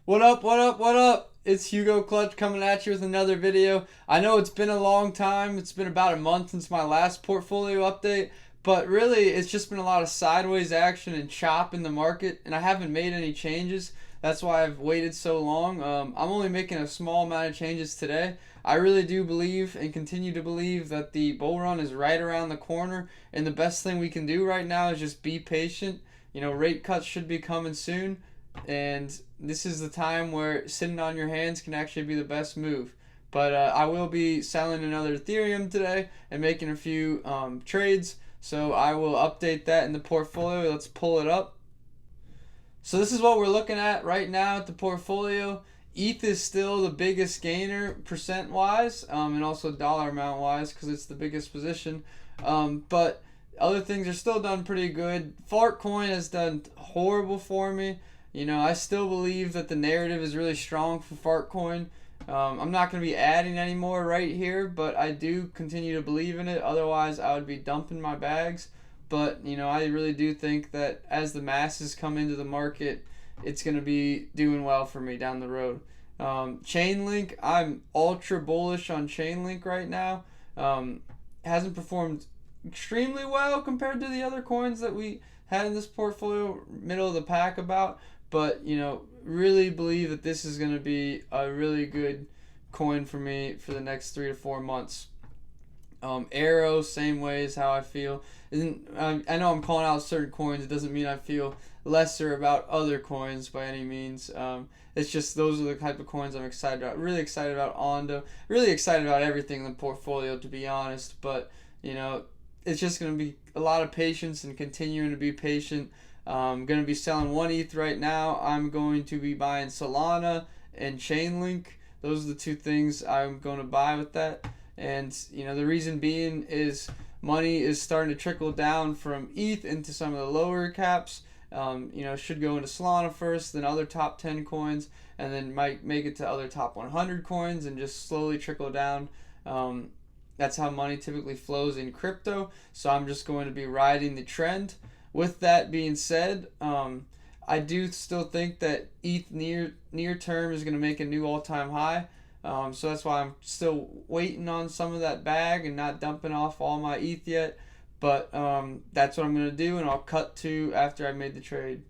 What up, what up, what up? It's Hugo Clutch coming at you with another video. I know it's been a long time. It's been about a month since my last portfolio update, but really it's just been a lot of sideways action and chop in the market, and I haven't made any changes. That's why I've waited so long. I'm only making a small amount of changes today. I really do believe and continue to believe that the bull run is right around the corner, and the best thing we can do right now is just be patient. Rate cuts should be coming soon, and this is the time where sitting on your hands can actually be the best move. But I will be selling another Ethereum today and making a few trades, so I will update that in the portfolio. Let's pull it up. So this is what we're looking at right now at the portfolio. ETH is still the biggest gainer percent wise, and also dollar amount wise because it's the biggest position. But other things are still done pretty good. Fartcoin has done horrible for me. I still believe that the narrative is really strong for Fartcoin. I'm not going to be adding any more right here, but I do continue to believe in it. Otherwise, I would be dumping my bags. But, I really do think that as the masses come into the market, it's going to be doing well for me down the road. Chainlink, I'm ultra bullish on Chainlink right now. Hasn't performed extremely well compared to the other coins that we had in this portfolio, middle of the pack about. But, really believe that this is going to be a really good coin for me for the next 3 to 4 months. Arrow, same way as how I feel. I know I'm calling out certain coins. It doesn't mean I feel lesser about other coins by any means. It's just those are the type of coins I'm excited about. Really excited about Ondo. Really excited about everything in the portfolio, to be honest. But, it's just going to be a lot of patience and continuing to be patient. I'm going to be selling 1 ETH right now. I'm going to be buying Solana and Chainlink. Those are the two things I'm going to buy with that. And, the reason being is money is starting to trickle down from ETH into some of the lower caps. Should go into Solana first, then other top 10 coins, and then might make it to other top 100 coins and just slowly trickle down. That's how money typically flows in crypto. So I'm just going to be riding the trend. With that being said, I do still think that ETH near term is going to make a new all-time high. So that's why I'm still waiting on some of that bag and not dumping off all my ETH yet. But that's what I'm going to do, and I'll cut to after I made the trade.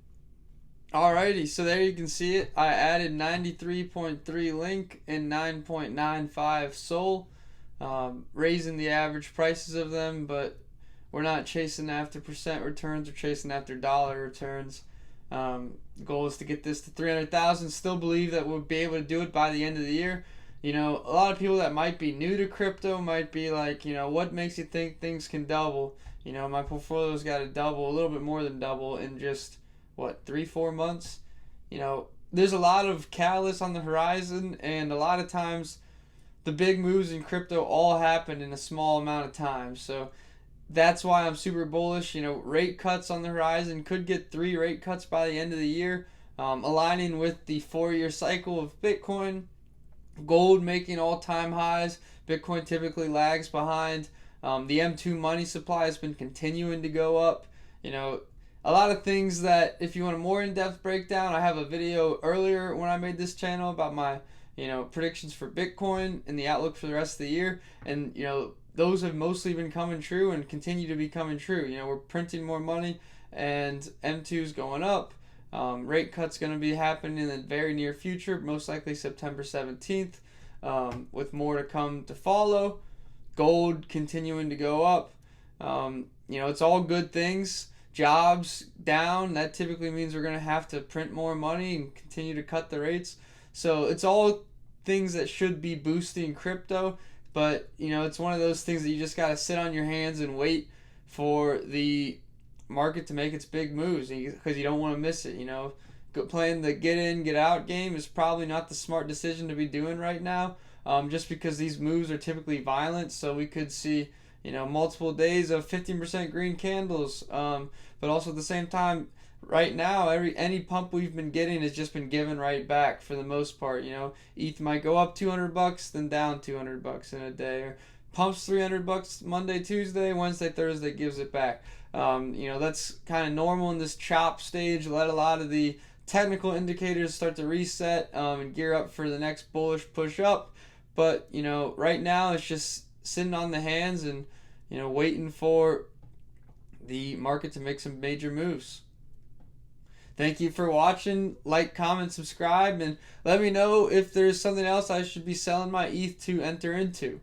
Alrighty, so there you can see it. I added 93.3 link and 9.95 SOL, raising the average prices of them, but we're not chasing after percent returns, we're chasing after dollar returns. The goal is to get this to 300,000. Still believe that we'll be able to do it by the end of the year. A lot of people that might be new to crypto might be like, what makes you think things can double? My portfolio's got to double, a little bit more than double in just, 3-4 months? There's a lot of catalysts on the horizon, and a lot of times the big moves in crypto all happen in a small amount of time. So that's why I'm super bullish. Rate cuts on the horizon. Could get 3 rate cuts by the end of the year, aligning with the 4-year cycle of Bitcoin. Gold making all-time highs. Bitcoin typically lags behind. The M2 money supply has been continuing to go up. A lot of things that if you want a more in-depth breakdown, I have a video earlier when I made this channel about my predictions for Bitcoin and the outlook for the rest of the year. And those have mostly been coming true and continue to be coming true. We're printing more money and M2 is going up. Rate cuts going to be happening in the very near future, most likely September 17th, with more to come to follow. Gold continuing to go up. It's all good things. Jobs down, that typically means we're going to have to print more money and continue to cut the rates. So it's all things that should be boosting crypto, but it's one of those things that you just got to sit on your hands and wait for the market to make its big moves because you don't want to miss it. Playing the get in get out game is probably not the smart decision to be doing right now, just because these moves are typically violent. So we could see multiple days of 15% green candles, but also at the same time right now any pump we've been getting has just been given right back for the most part. ETH might go up $200 then down $200 in a day, or pumps $300 Monday, Tuesday, Wednesday, Thursday gives it back. That's kind of normal in this chop stage. Let a lot of the technical indicators start to reset and gear up for the next bullish push up. But, right now it's just sitting on the hands and, waiting for the market to make some major moves. Thank you for watching. Like, comment, subscribe, and let me know if there's something else I should be selling my ETH to enter into.